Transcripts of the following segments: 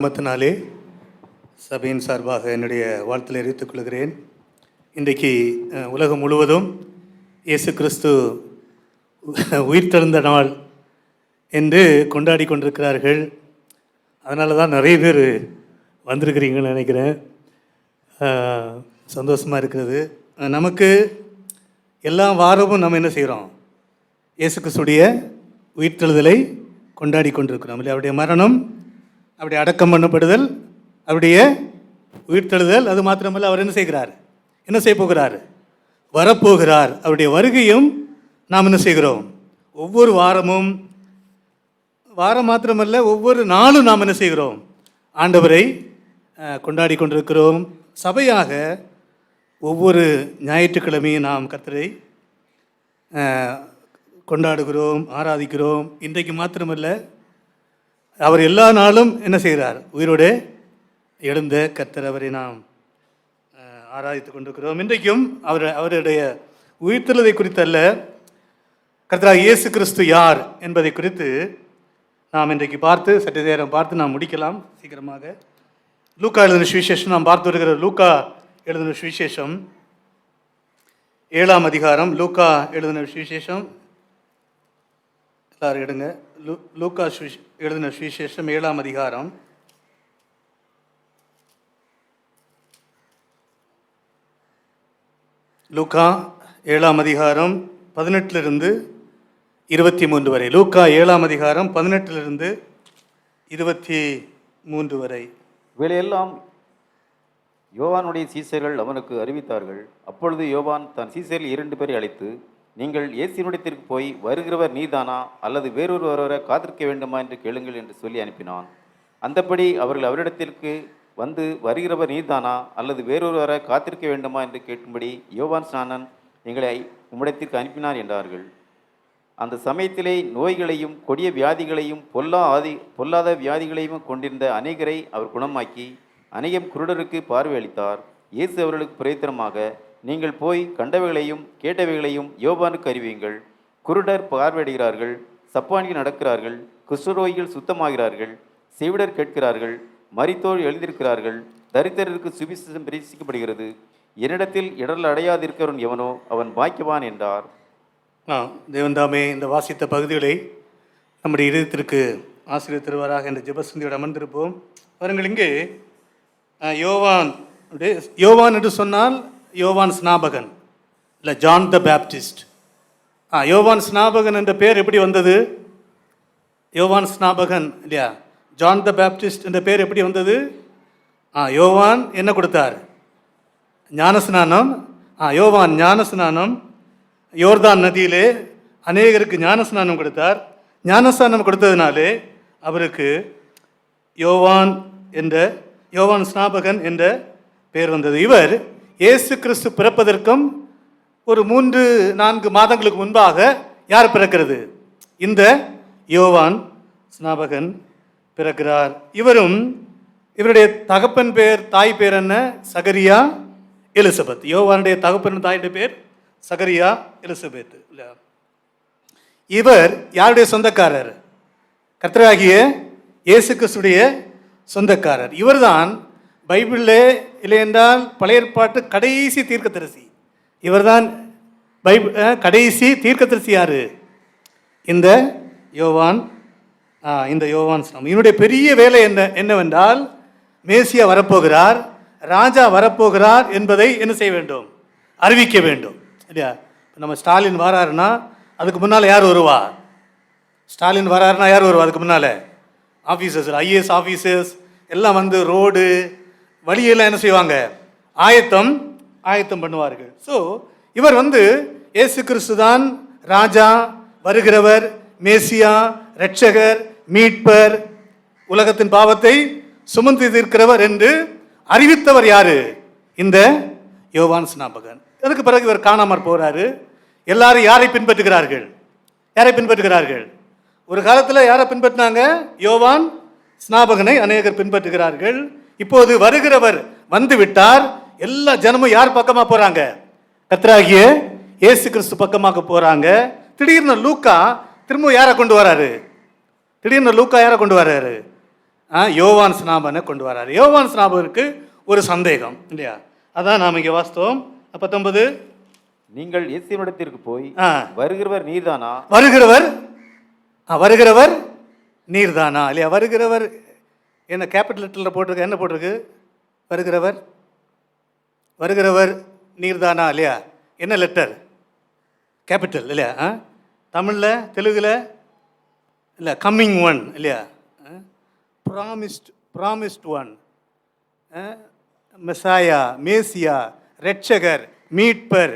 நாமத்தினாலே சபையின் சார்பாக என்னுடைய வாழ்த்தில் தெரிவித்துக் கொள்கிறேன். இன்றைக்கு உலகம் முழுவதும் இயேசு கிறிஸ்து உயிர்த்தெழுந்த நாள் என்று கொண்டாடி கொண்டிருக்கிறார்கள். அதனால தான் நிறைய பேர் வந்திருக்கிறீங்கன்னு நினைக்கிறேன். சந்தோஷமாக இருக்கிறது. நமக்கு எல்லா வாரமும் நம்ம என்ன செய்கிறோம்? இயேசு கிறிஸ்துடைய உயிர்த்தெழுதலை கொண்டாடி கொண்டிருக்கிறோம். இல்லை, அவருடைய மரணம், அவருடைய அடக்கம் பண்ணப்படுதல், அவருடைய உயிர்த்தெழுதல். அது மாத்திரமல்ல, அவர் என்ன செய்கிறார்? என்ன செய்ய போகிறார்? வரப்போகிறார். அவருடைய வருகையும் நாம் என்ன செய்கிறோம்? ஒவ்வொரு வாரமும், வாரம் மாத்திரமல்ல, ஒவ்வொரு நாளும் நாம் என்ன செய்கிறோம்? ஆண்டவரை கொண்டாடி கொண்டிருக்கிறோம். சபையாக ஒவ்வொரு ஞாயிற்றுக்கிழமையும் நாம் கர்த்தரை கொண்டாடுகிறோம், ஆராதிக்கிறோம். இன்றைக்கு மாத்திரமல்ல, அவர் எல்லா நாளும் என்ன செய்கிறார்? உயிரோடு எழுந்த கர்த்தர், அவரை நாம் ஆராதித்து கொண்டிருக்கிறோம். இன்றைக்கும் அவருடைய உயிர்த்தெழுதலை குறித்தல்ல, கர்த்தராகிய இயேசு கிறிஸ்து யார் என்பதை குறித்து நாம் இன்றைக்கு பார்த்து சற்று நேரம் பார்த்து நாம் முடிக்கலாம் சீக்கிரமாக. லூக்கா எழுதின சுவிசேஷம் நாம் பார்த்து வருகிற லூக்கா எழுதின சுவிசேஷம் 7ஆம் அதிகாரம். லூக்கா எழுதின சுவிசேஷம் எல்லாரும் எடுங்க. லூக்கா எழுதின சுவிசேஷம் 7ஆம் அதிகாரம். லூக்கா 7ஆம் அதிகாரம் 18 23 வரை. லூக்கா 7ஆம் அதிகாரம் 18 23 வரை. இவையெல்லாம் யோவானுடைய சீசர்கள் அவனுக்கு அறிவித்தார்கள். அப்பொழுது யோவான் தன் சீசரில் 2 பேரை அழைத்து, நீங்கள் இயேசுவினிடத்திற்கு போய், வருகிறவர் நீதானா அல்லது வேறொருவரை காத்திருக்க வேண்டுமா என்று கேளுங்கள் என்று சொல்லி அனுப்பினான். அந்தபடி அவர்கள் அவரிடத்திற்கு வந்து, வருகிறவர் நீதானா அல்லது வேறொருவரை காத்திருக்க வேண்டுமா என்று கேட்கும்படி யோவான் ஸ்நானன் எங்களை உம்மிடத்திற்கு அனுப்பினார் என்றார்கள். அந்த சமயத்திலே நோய்களையும் கொடிய வியாதிகளையும் பொல்லாத வியாதிகளையும் கொண்டிருந்த அநேகரை அவர் குணமாக்கி அநேகம் குருடருக்கு பார்வை அளித்தார். இயேசு அவர்களுக்கு பிரயோஜனமாக, நீங்கள் போய் கண்டவைகளையும் கேட்டவைகளையும் யோவானுக்கு அறிவியுங்கள். குருடர் பார்வையிடுகிறார்கள், சப்பானிகள் நடக்கிறார்கள், குஷ்டரோகிகள் சுத்தமாகிறார்கள், செவிடர் கேட்கிறார்கள், மரித்தோர் எழுந்திருக்கிறார்கள், தரித்திரருக்கு சுவிசேஷம் பிரசிக்கப்படுகிறது. என்னிடத்தில் இடர்கள் அடையாதிருக்கிறவன் எவனோ அவன் பாக்கியவான் என்றார். தேவன்தாமே இந்த வாசித்த பகுதிகளை நம்முடைய இதயத்திற்கு ஆசீர்வதித்து தருவாராக என்ற ஜெபசந்தியோடு அமர்ந்திருப்போம். அவர்கள் இங்கே யோவான் என்று சொன்னால் யோவான் ஸ்நாபகன், இல்லை ஜான் த பேப்டிஸ்ட். யோவான் ஸ்நாபகன் என்ற பேர் எப்படி வந்தது? யோவான் ஸ்நாபகன் இல்லையா, ஜான் த பேப்டிஸ்ட் என்ற பேர் எப்படி வந்தது? யோவான் என்ன கொடுத்தார்? ஞானஸ்நானம். யோவான் ஞானஸ்நானம், யோர்தான் நதியிலே அநேகருக்கு ஞானஸ்நானம் கொடுத்தார். ஞானஸ்நானம் கொடுத்ததினாலே அவருக்கு யோவான் ஸ்நாபகன் என்ற பேர் வந்தது. இவர் இயேசு கிறிஸ்து பிறப்பதற்கும் ஒரு 3-4 மாதங்களுக்கு முன்பாக யார் பிறக்கிறது? இந்த யோவான் ஸ்நாபகன் பிறக்கிறார். இவருடைய தகப்பன் பேர், தாய் பேர் என்ன? சகரியா எலிசபெத். யோவானுடைய தகப்பன் தாயுடைய பேர் சகரியா எலிசபெத். இவர் யாருடைய சொந்தக்காரர்? கர்த்தராகிய இயேசு கிறிஸ்துடைய சொந்தக்காரர். இவர்தான் பைபிளிலே, இல்லை என்றால் பழைய ஏற்பாட்டு கடைசி தீர்க்கதரிசி. இவர்தான் கடைசி தீர்க்கதரிசி. யாரு? இந்த யோவான் ஸ்நாபகன். இவனுடைய பெரிய வேலை என்னவென்றால், மேசியா வரப்போகிறார், ராஜா வரப்போகிறார் என்பதை என்ன செய்ய வேண்டும்? அறிவிக்க வேண்டும் இல்லையா? நம்ம ஸ்டாலின் வராருன்னா அதுக்கு முன்னால் யார் வருவா? ஸ்டாலின் வராருன்னா யார் வருவா? அதுக்கு முன்னால் ஆஃபீஸர்ஸ், ஐஏஎஸ் ஆஃபீஸர்ஸ் எல்லாம் வந்து ரோடு வழியெல்லாம் என்ன செய்வாங்க? ஆயத்தம் பண்ணுவார்கள். ஸோ இவர் இயேசு கிறிஸ்து தான் ராஜா, வருகிறவர், மேசியா, இரட்சகர், மீட்பர், உலகத்தின் பாவத்தை சுமந்து தீர்க்கிறவர் என்று அறிவித்தவர் யாரு? இந்த யோவான் ஸ்நாபகன். அதுக்கு பிறகு இவர் காணாமற் போகிறாரு. எல்லாரும் யாரை பின்பற்றுகிறார்கள்? ஒரு காலத்தில் யாரை பின்பற்றினாங்க? யோவான் ஸ்நாபகனை அநேகர் பின்பற்றுகிறார்கள். இப்போது வருகிறவர் வந்து விட்டார். எல்லா ஜனமும் யார் பக்கமாக போறாங்க? கர்த்தராகிய இயேசு கிறிஸ்து பக்கமாக போறாங்க. திடீர்னு லூக்கா திரும்ப யாரை கொண்டு வராரு? யோவான் ஸ்நாபனை கொண்டு வராரு. யோவான் ஸ்நாபகருக்கு ஒரு சந்தேகம் இல்லையா, அதான் நாம் இங்கே வாஸ்தவம் 19. நீங்கள் இயேசுவினிடத்திற்கு போய் வருகிறவர் நீர்தானா, வருகிறவர் நீர்தானா இல்லையா. வருகிறவர் என்ன கேபிட்டல் லெட்டரில் போட்டிருக்கு, என்ன போட்டிருக்கு? வருகிறவர் நீர்தானா இல்லையா. என்ன லெட்டர்? கேபிட்டல் இல்லையா. தமிழில் தெலுங்கில் இல்லை கம்மிங் ஒன் இல்லையா, ப்ராமிஸ்ட் ஒன், மெசாயா, மேசியா, ரட்சகர், மீட்பர்,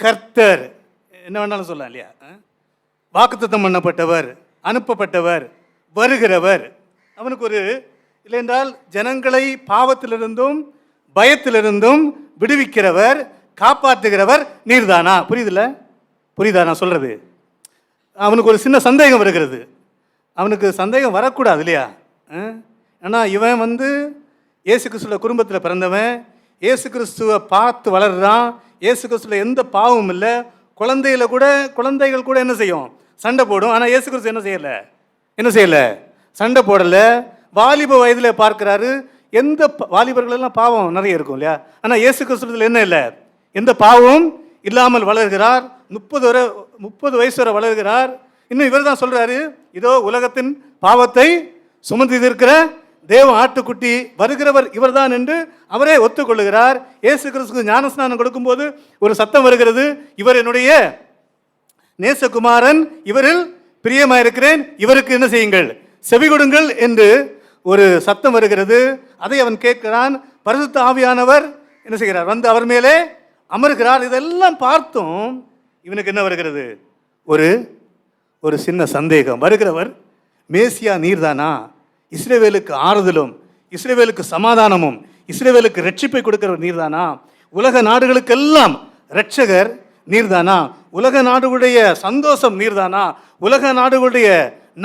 கர்த்தர், என்ன வேணாலும் சொல்லலாம் இல்லையா. வாக்குத்தத்தம் பண்ணப்பட்டவர், அனுப்பப்பட்டவர், வருகிறவர். அவனுக்கு ஒரு இல்லை என்றால் ஜனங்களை பாவத்திலிருந்தும் பயத்திலிருந்தும் விடுவிக்கிறவர், காப்பாற்றுகிறவர் நீர்தானா. புரியுதா நான் சொல்றது? அவனுக்கு ஒரு சின்ன சந்தேகம் வருகிறது. அவனுக்கு சந்தேகம் வரக்கூடாது இல்லையா. ஆனால் இவன் இயேசு கிறிஸ்துவ குடும்பத்தில் பிறந்தவன், இயேசு கிறிஸ்துவை பார்த்து வளர்றான், இயேசு கிறிஸ்துவில் எந்த பாவமும் இல்லை. குழந்தைகள் கூட என்ன செய்யும்? சண்டை போடும். ஆனால் இயேசு கிறிஸ்து என்ன செய்யலை? சண்டை போடலை. வாலிப வயதில் பார்க்குறாரு. எந்த வாலிபர்களெல்லாம் பாவம் நிறைய இருக்கும் இல்லையா. ஆனால் இயேசு கிறிஸ்துவில் என்ன இல்லை? எந்த பாவமும் இல்லாமல் வளர்கிறார். 30 வயசு வரை வளர்கிறார். இன்னும் இவர் தான் சொல்கிறாரு, இதோ உலகத்தின் பாவத்தை சுமந்து இருக்கிற தேவ ஆட்டுக்குட்டி வருகிறவர் இவர்தான் என்று அவரே ஒத்துக்கொள்ளுகிறார். இயேசு கிறிஸ்துக்கு ஞானஸ்நானம் கொடுக்கும்போது ஒரு சத்தம் வருகிறது, இவர் என்னுடைய நேசகுமாரன், இவரில் பிரியமாயிருக்கிறேன், இவருக்கு என்ன செய்யுங்கள்? செவி கொடுங்கள் என்று ஒரு சத்தம் வருகிறது. அதை அவன் கேட்கிறான். பரிசுத்த ஆவியானவர் என்ன செய்கிறார்? அவர் மேலே அமர்கிறார். இதெல்லாம் பார்த்தும் இவனுக்கு என்ன வருகிறது? ஒரு சின்ன சந்தேகம். வருகிறவர் மேசியா நீர்தானா? இஸ்ரவேலுக்கு ஆறுதலும், இஸ்ரவேலுக்கு சமாதானமும், இஸ்ரவேலுக்கு ரட்சிப்பை கொடுக்கிறவர் நீர்தானா? உலக நாடுகளுக்கெல்லாம் ரட்சகர் நீர்தானா? உலக நாடுகளுடைய சந்தோஷம் நீர்தானா? உலக நாடுகளுடைய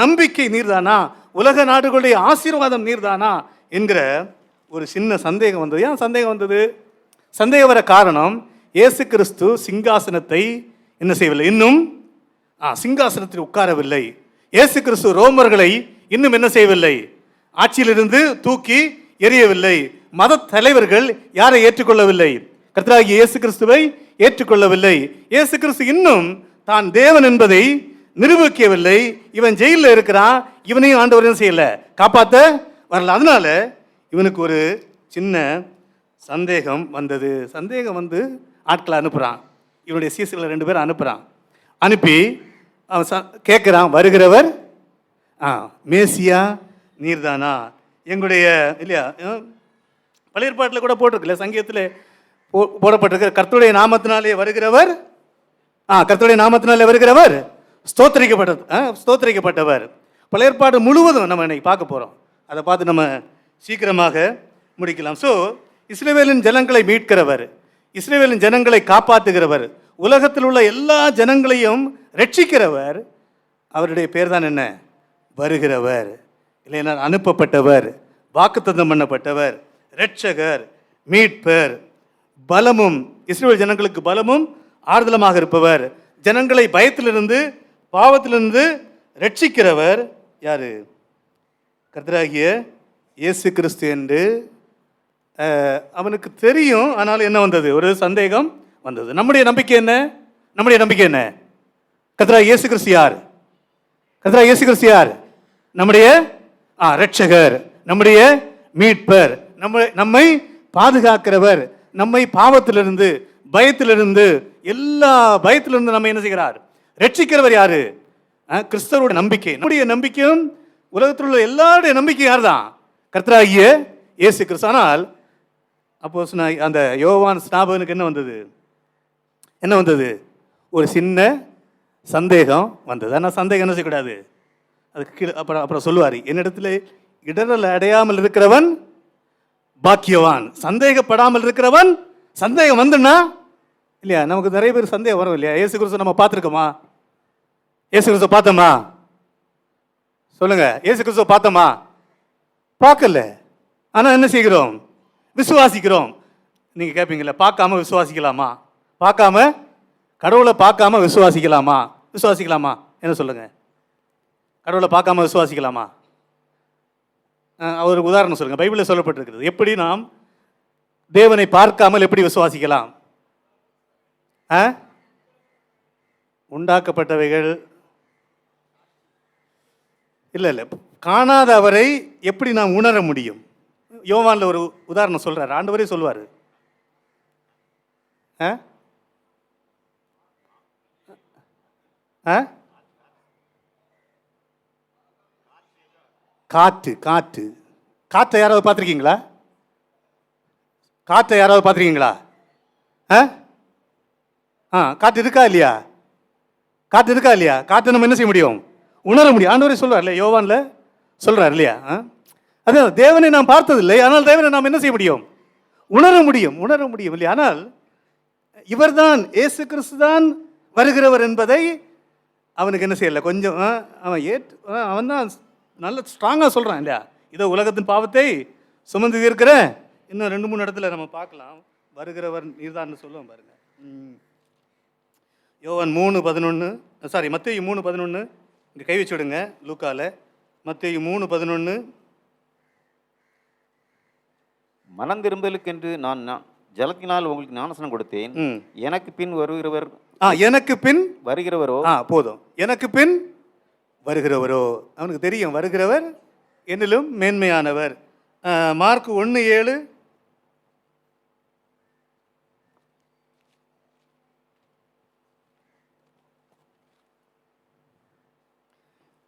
நம்பிக்கை நீர்தானா? உலக நாடுகளுடைய ஆசீர்வாதம் நீர்தானா என்கிற ஒரு சின்ன சந்தேகம் வந்தது. ஏன் சந்தேகம் வந்தது? சந்தேகம் வர காரணம், இயேசு கிறிஸ்து சிங்காசனத்தை என்ன செய்யவில்லை, இன்னும் சிங்காசனத்தில் உட்காரவில்லை. இயேசு கிறிஸ்து ரோமர்களை இன்னும் என்ன செய்யவில்லை? ஆட்சியிலிருந்து தூக்கி எறியவில்லை. மத தலைவர்கள் யாரை ஏற்றுக்கொள்ளவில்லை? கர்த்தராகிய இயேசு கிறிஸ்துவை ஏற்றுக்கொள்ளவில்லை. இயேசு கிறிஸ்து இன்னும் தான் தேவன் என்பதை நிரூபிக்கவில்லை. இவன் ஜெயிலில் இருக்கிறான். இவனையும் ஆண்டவர் என்ன செய்யல? காப்பாற்ற வரல. அதனால இவனுக்கு ஒரு சின்ன சந்தேகம் வந்தது. சந்தேகம் ஆட்களை அனுப்புகிறான். இவனுடைய சீசர்களை 2 பேர் அனுப்புகிறான். அனுப்பி அவன் கேட்குறான், வருகிறவர் மேசியா நீர்தானா? எங்களுடைய இல்லையா பழைய ஏற்பாட்டில் கூட போட்டிருக்குல்ல, சங்கீதத்தில் போடப்பட்டிருக்கிற கர்த்தருடைய நாமத்தினாலே வருகிறவர், கர்த்தருடைய நாமத்தினாலே வருகிறவர் ஸ்தோத்திரிக்கப்பட்டவர். பழைய ஏற்பாடு முழுவதும் நம்ம இன்னைக்கு பார்க்க போகிறோம். அதை பார்த்து நம்ம சீக்கிரமாக முடிக்கலாம். ஸோ இஸ்ரவேலின் ஜனங்களை மீட்கிறவர், இஸ்ரவேலின் ஜனங்களை காப்பாற்றுகிறவர், உலகத்தில் உள்ள எல்லா ஜனங்களையும் ரட்சிக்கிறவர். அவருடைய பேர் தான் என்ன? வருகிறவர், இல்லைன்னா அனுப்பப்பட்டவர், வாக்குத்தத்தம் பண்ணப்பட்டவர், ரட்சகர், மீட்பர், பலமும், இஸ்ரவேல் ஜனங்களுக்கு பலமும் ஆறுதலமாக இருப்பவர், ஜனங்களை பயத்திலிருந்து பாவத்திலிருந்து ரட்சிக்கிறவர். யாரு? கர்த்தராகிய இயேசு கிறிஸ்து என்று அவனுக்கு தெரியும். ஆனால் என்ன வந்தது? ஒரு சந்தேகம் வந்தது. நம்முடைய நம்பிக்கை என்ன? கர்த்தராகிய இயேசு கிறிஸ்து யார்? நம்முடைய ரட்சகர், நம்முடைய மீட்பர், நம்மை பாதுகாக்கிறவர், நம்மை பாவத்திலிருந்து பயத்திலிருந்து எல்லா பயத்திலிருந்து நம்ம என்ன செய்கிறார்? ரட்சிக்கிறவர் யாரு? கிறிஸ்தவருடைய நம்பிக்கை. நம்முடைய நம்பிக்கையும் உலகத்தில் உள்ள எல்லாருடைய நம்பிக்கை யார் தான்? கர்த்தராகிய இயேசு கிறிஸ்து. ஆனால் அப்போ அந்த யோவான் ஸ்நாபகனுக்கு என்ன வந்தது? ஒரு சின்ன சந்தேகம் வந்தது. ஆனால் சந்தேகம் என்ன செய்யக்கூடாது? அதுக்கு கீழே அப்புறம் சொல்லுவார், என்னிடத்தில் இடரல் அடையாமல் இருக்கிறவன் பாக்கியவான், சந்தேகப்படாமல் இருக்கிறவன். சந்தேகம் வந்துன்னா இல்லையா, நமக்கு நிறைய பேர் சந்தேகம் வரும் இல்லையா? இயேசு கிறிஸ்து நம்ம பார்த்துருக்கோமா? இயேசு கிறிஸ்துவ பார்த்தோமா? சொல்லுங்க, இயேசு கிறிஸ்துவ பார்த்தோமா? பார்க்கல. ஆனால் என்ன செய்கிறோம்? விசுவாசிக்கிறோம். நீங்கள் கேட்பீங்களா, பார்க்காம விசுவாசிக்கலாமா? கடவுளை பார்க்காம விசுவாசிக்கலாமா? என்ன சொல்லுங்க? கடவுளை பார்க்காம விசுவாசிக்கலாமா? ஒரு உதாரணம் சொல்லுங்கள், பைபிளில் சொல்லப்பட்டிருக்கிறது. எப்படி நாம் தேவனை பார்க்காமல் எப்படி விசுவாசிக்கலாம்? உண்டாக்கப்பட்டவைகள் இல்லை, காணாத அவரை எப்படி நாம் உணர முடியும்? யோவானில் ஒரு உதாரணம் சொல்கிறார், ஆண்டவரே சொல்வார். காற்று காற்று காற்றை யாராவது பார்த்துருக்கீங்களா? காற்றை யாராவது பார்த்துருக்கீங்களா? காற்று இருக்கா இல்லையா? காற்று இருக்கா இல்லையா? காற்றை நம்ம என்ன செய்ய முடியும்? உணர முடியும். ஆண்டவரே சொல்வார் இல்லையா, யோவானில் சொல்கிறார் இல்லையா? அதான் தேவனை நாம் பார்த்ததில்லை, ஆனால் தேவனை நாம் என்ன செய்ய முடியும்? உணர முடியும், உணர முடியும் இல்லையா? ஆனால் இவர்தான், இயேசு கிறிஸ்து தான் வருகிறவர் என்பதை அவனுக்கு என்ன செய்யலை, கொஞ்சம் அவன் தான் நல்ல ஸ்ட்ராங்காக சொல்கிறான் இல்லையா? இதோ உலகத்தின் பாவத்தை சுமந்து இருக்கிற, இன்னும் 2-3 இடத்துல நம்ம பார்க்கலாம், வருகிறவர் நீர்தான் சொல்லுவோம் பாருங்க. யோவான் 3:11, மத்தேயு 3:11, இங்கே கை வச்சு விடுங்க லூக்கால. மத்தேயு 3:11, மனம் திரும்பலுக்கென்று நான் ஜலத்தினால் உங்களுக்கு ஞானஸ்நானம் கொடுத்தேன், எனக்கு பின் வருகிறவர், எனக்கு பின் வருகிறவரோ, போதும், எனக்கு பின் வருகிறவரோ, அவனுக்கு தெரியும் வருகிறவர் என்னிலும் மேன்மையானவர். மார்க் 1:7,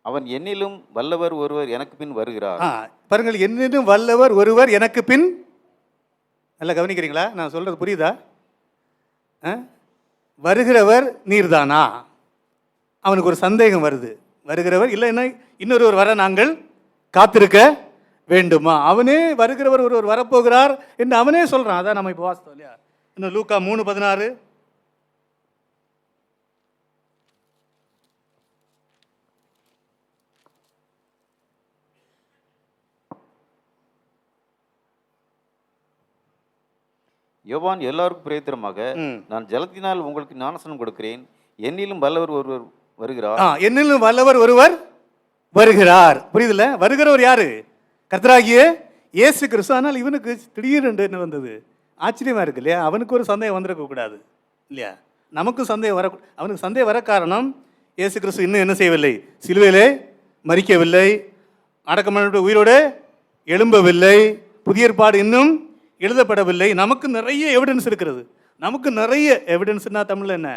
அவன் என்னிலும் வல்லவர் ஒருவர் எனக்கு பின் வருகிறார். பாருங்கள், என்னிலும் வல்லவர் ஒருவர் எனக்கு பின். நல்லா கவனிக்கிறீங்களா? நான் சொல்றது புரியுதா? வருகிறவர் நீர்தானா? அவனுக்கு ஒரு சந்தேகம் வருது. வருகிறவர் இல்லைன்னா இன்னொருவர் வர நாங்கள் காத்திருக்க வேண்டுமா? அவனே வருகிறவர் ஒருவர் வரப்போகிறார் என்று அவனே சொல்றான். அதான் நம்ம இப்போ வாசித்தோம் இல்லையா? இன்னும் லூக்கா 3:16, யோவான் எல்லாருக்கும் பிரயோஜனமாக, நான் ஜலத்தினால் உங்களுக்கு ஞானஸ்நானம் கொடுக்கிறேன், என்னிலும் வல்லவர் ஒருவர் வருகிறார். என்னிலும் வல்லவர் ஒருவர் வருகிறார். புரியுதுல்ல? வருகிறவர் யாரு? கர்த்தராகிய இயேசு கிறிஸ்து. ஆனால் இவனுக்கு திடீரென்று என்ன வந்தது? ஆச்சரியமா இருக்கு இல்லையா? அவனுக்கு ஒரு சந்தேகம் வந்திருக்க கூடாது இல்லையா? நமக்கும் சந்தேகம் வர, அவனுக்கு சந்தேகம் வர காரணம், இயேசு கிறிஸ்து இன்னும் என்ன செய்யவில்லை? சிலுவையிலே மரிக்கவில்லை, அடக்கமான உயிரோடு எழும்பவில்லை, புதிய ஏற்பாடு இன்னும் எழுதப்படவில்லை. நமக்கு நிறைய எவிடன்ஸ் இருக்கிறது. நமக்கு நிறைய எவிடன்ஸ்னா தமிழில் என்ன?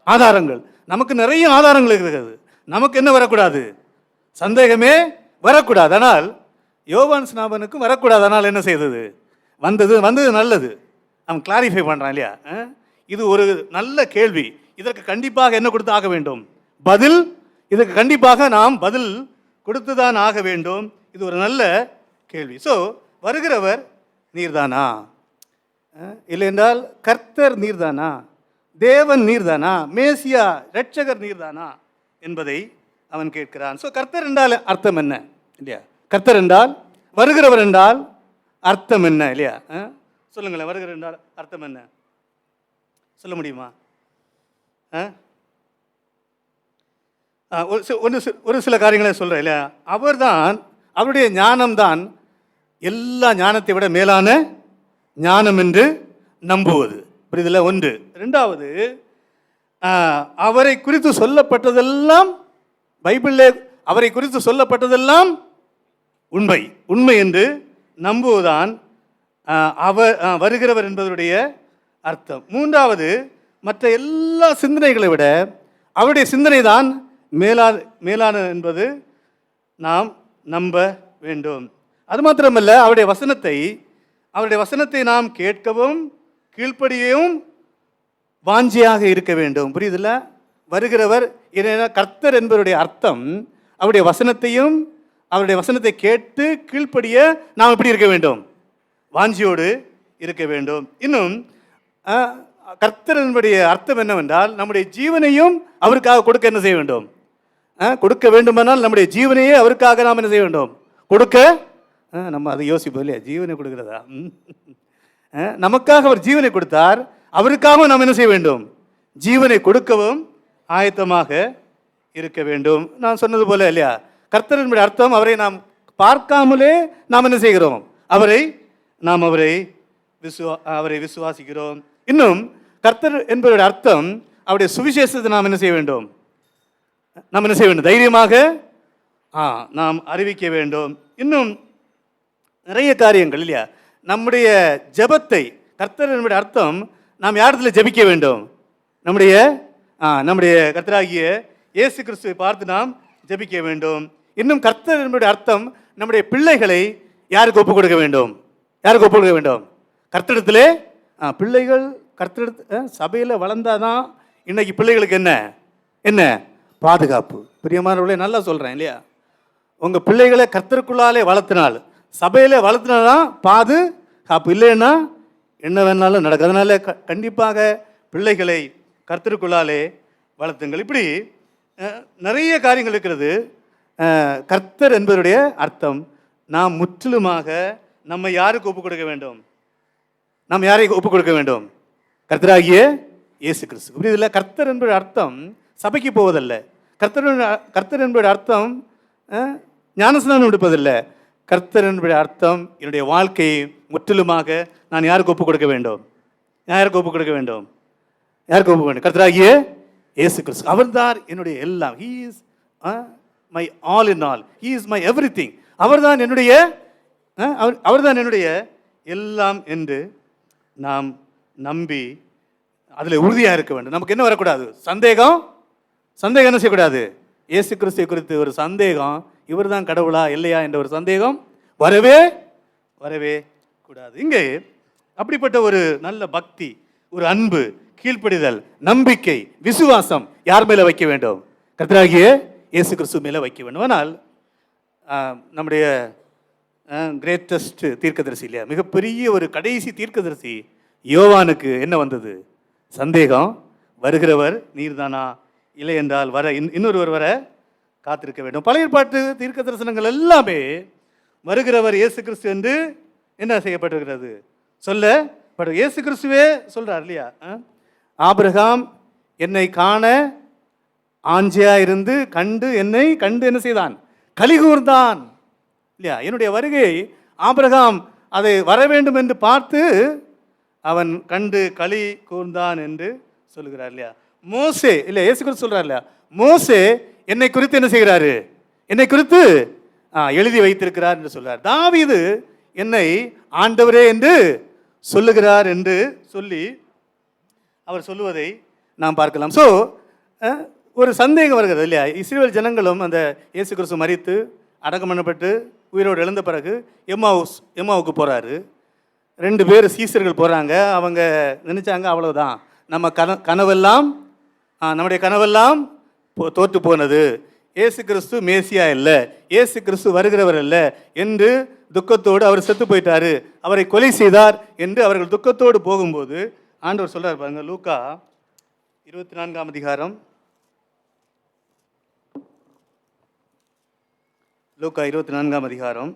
ஆதாரங்கள். நமக்கு நிறைய ஆதாரங்கள் இருக்கிறது. நமக்கு என்ன வரக்கூடாது? சந்தேகமே வரக்கூடாது. ஆனால் யோவான் ஸ்நாபனுக்கும் வரக்கூடாது. ஆனால் என்ன செய்தது? வந்தது நல்லது. அவன் கிளாரிஃபை பண்ணுறான் இல்லையா? இது ஒரு நல்ல கேள்வி. இதற்கு கண்டிப்பாக என்ன கொடுத்து ஆக வேண்டும்? பதில். இதற்கு கண்டிப்பாக நாம் பதில் கொடுத்துதான் ஆக வேண்டும். இது ஒரு நல்ல கேள்வி. ஸோ வருகிறவர் நீர்தானா? இல்லை என்றால் கர்த்தர் நீர்தானா? தேவன் நீர்தானா? மேசியா இரட்சகர் நீர்தானா என்பதை அவன் கேட்கிறான். ஸோ கர்த்தர் என்றால் அர்த்தம் என்ன இல்லையா? கர்த்தர் என்றால், வருகிறவர் என்றால் அர்த்தம் என்ன இல்லையா? சொல்லுங்களேன், வருகிறவர் என்றால் அர்த்தம் என்ன சொல்ல முடியுமா? ஒரு சில காரியங்களை சொல்கிறேன் இல்லையா? அவர்தான், அவருடைய ஞானம்தான் எல்லா ஞானத்தை விட மேலான ஞானம் என்று நம்புவது. புரியுதுல? ஒன்று. ரெண்டாவது, அவரை குறித்து சொல்லப்பட்டதெல்லாம், பைபிளில் அவரை குறித்து சொல்லப்பட்டதெல்லாம் உண்மை என்று நம்புவதுதான் அவர் வருகிறவர் என்பதனுடைய அர்த்தம். மூன்றாவது, மற்ற எல்லா சிந்தனைகளை விட அவருடைய சிந்தனை தான் மேலான என்பது நாம் நம்ப வேண்டும். அது மாத்திரமல்ல, அவருடைய வசனத்தை நாம் கேட்கவும் கீழ்ப்படியவும் வாஞ்சியாக இருக்க வேண்டும். புரியுதுல்ல? வருகிறவர் கர்த்தர் என்பவருடைய அர்த்தம், அவருடைய வசனத்தை கேட்டு கீழ்ப்படிய நாம் எப்படி இருக்க வேண்டும்? வாஞ்சியோடு இருக்க வேண்டும். இன்னும் கர்த்தர் என்பதுடைய அர்த்தம் என்னவென்றால், நம்முடைய ஜீவனையும் அவருக்காக கொடுக்க என்ன செய்ய வேண்டும்? கொடுக்க வேண்டுமானால் நம்முடைய ஜீவனையே அவருக்காக நாம் என்ன செய்ய வேண்டும்? கொடுக்க. நம்ம அதை யோசிப்போம் இல்லையா? ஜீவனை கொடுக்கிறதா? நமக்காக அவர் ஜீவனை கொடுத்தார், அவருக்காக நாம் என்ன செய்ய வேண்டும்? ஜீவனை கொடுக்கவும் ஆயத்தமாக இருக்க வேண்டும். நான் சொன்னது போல இல்லையா, கர்த்தர் என்பது அர்த்தம் அவரை நாம் பார்க்காமலே நாம் என்ன செய்கிறோம்? அவரை விசுவாசிக்கிறோம். இன்னும் கர்த்தர் என்பதோட அர்த்தம் அவருடைய சுவிசேஷத்தை நாம் என்ன செய்ய வேண்டும்? தைரியமாக நாம் அறிவிக்க வேண்டும். இன்னும் நிறைய காரியங்கள் இல்லையா? நம்முடைய ஜெபத்தை, கர்த்தர் என்பதோட அர்த்தம் நாம் யாரிடத்துல ஜெபிக்க வேண்டும்? நம்முடைய கர்த்தராகிய இயேசு கிறிஸ்துவை பார்த்து நாம் ஜெபிக்க வேண்டும். இன்னும் கர்த்தர் என்பதோட அர்த்தம் நம்முடைய பிள்ளைகளை யாருக்கு ஒப்புக் கொடுக்க வேண்டும்? கர்த்தரிடத்திலே. பிள்ளைகள் கர்த்தரிடத்து சபையில் வளர்ந்தாதான் இன்னைக்கு பிள்ளைகளுக்கு என்ன பாதுகாப்பு. பிரியமானவர்களே, நல்லா சொல்கிறேன் இல்லையா? உங்கள் பிள்ளைகளை கர்த்தருக்குள்ளாலே வளர்த்தினால், சபையில் வளர்த்தினாதான் பாதுகாப்பு. இல்லைன்னா என்ன வேணாலும் நடக்கும். அதனால கண்டிப்பாக பிள்ளைகளை கர்த்தருக்குள்ளாலே வளர்த்துங்கள். இப்படி நிறைய காரியங்கள் இருக்கிறது. கர்த்தர் என்பதனுடைய அர்த்தம் நாம் முற்றிலுமாக நம்ம யாருக்கு ஒப்புக் கொடுக்க வேண்டும்? யாரை ஒப்புக் கொடுக்க வேண்டும்? கர்த்தராகிய இயேசு கிறிஸ்து. இப்படி இதில் கர்த்தர் என்பது அர்த்தம் சபைக்கு போவதல்ல. கர்த்தர் என்பது அர்த்தம் ஞானஸ்நானம் எடுப்பதில்லை. கர்த்தர் என்பது அர்த்தம் என்னுடைய வாழ்க்கையை முற்றிலுமாக நான் யாருக்கு ஒப்புக் கொடுக்க வேண்டும்? கர்த்தராகிய இயேசு கிறிஸ்து. அவர்தான் என்னுடைய எல்லாம். He is my all in all. He is my everything. அவர்தான் என்னுடைய எல்லாம் என்று நாம் நம்பி அதில் உறுதியாக இருக்க வேண்டும். நமக்கு என்ன வரக்கூடாது? சந்தேகம் என்ன செய்யக்கூடாது? இயேசு கிறிஸ்துவை குறித்து ஒரு சந்தேகம், இவர் தான் கடவுளா இல்லையா என்ற ஒரு சந்தேகம் வரவே கூடாது. இங்கே அப்படிப்பட்ட ஒரு நல்ல பக்தி, ஒரு அன்பு, கீழ்ப்படிதல், நம்பிக்கை, விசுவாசம் யார் மேலே வைக்க வேண்டும்? கர்த்தராகிய இயேசு கிறிஸ்து மேலே வைக்க வேண்டும். ஆனால் நம்முடைய கிரேட்டஸ்ட் தீர்க்கதரிசி இல்லையா, மிகப்பெரிய ஒரு கடைசி தீர்க்கதரிசி யோவானுக்கு என்ன வந்தது? சந்தேகம். வருகிறவர் நீர்தானா, இல்லை என்றால் இன்னொருவர் வர காத்திருக்க வேண்டும். பழைய ஏற்பாட்டு தீர்க்க தரிசனங்கள் எல்லாமே வருகிறவர் இயேசு கிறிஸ்து என்று என்ன செய்யப்பட்டிருக்கிறது? இயேசு கிறிஸ்துவே சொல்றார் இல்லையா? ஆபிரகாம் என்னை காண ஆஞ்சையா இருந்து என்னை கண்டு என்ன செய்தான்? கலிகூர்ந்தான் இல்லையா? என்னுடைய வருகை ஆபிரகாம் அதை வர வேண்டும் என்று பார்த்து அவன் கண்டு களி கூர்ந்தான் என்று சொல்லுகிறார் இல்லையா? மோசே இல்லையா, இயேசு கிறிஸ்து சொல்றார் இல்லையா, மோசே என்னை குறித்து என்ன செய்கிறாரு? என்னை குறித்து எழுதி வைத்திருக்கிறார் என்று சொல்றார். தாவீது என்னை ஆண்டவரே என்று சொல்லுகிறார் என்று சொல்லி அவர் சொல்லுவதை நாம் பார்க்கலாம். ஸோ ஒரு சந்தேகம் வருகிறது இல்லையா? இஸ்ரவேல் ஜனங்களும் அந்த இயேசு கிறிஸ்து மரித்து அடக்கம் பண்ணப்பட்டு உயிரோடு எழுந்த பிறகு எம்மாவுக்கு போகிறாரு. 2 பேர் சீசர்கள் போகிறாங்க. அவங்க நினச்சாங்க அவ்வளவுதான், நம்ம கனவெல்லாம் நம்முடைய கனவெல்லாம் தோற்று போனது, இயேசு கிறிஸ்து மேசியா இல்லை, இயேசு கிறிஸ்து வருகிறவர் அல்ல என்று துக்கத்தோடு அவர் செத்து போயிட்டாரு, அவரை கொலை செய்தார் என்று அவர்கள் துக்கத்தோடு போகும்போது ஆண்டவர் சொல்றார் பாருங்க. லூக்கா 24ஆம் அதிகாரம், லூக்கா 24ஆம் அதிகாரம்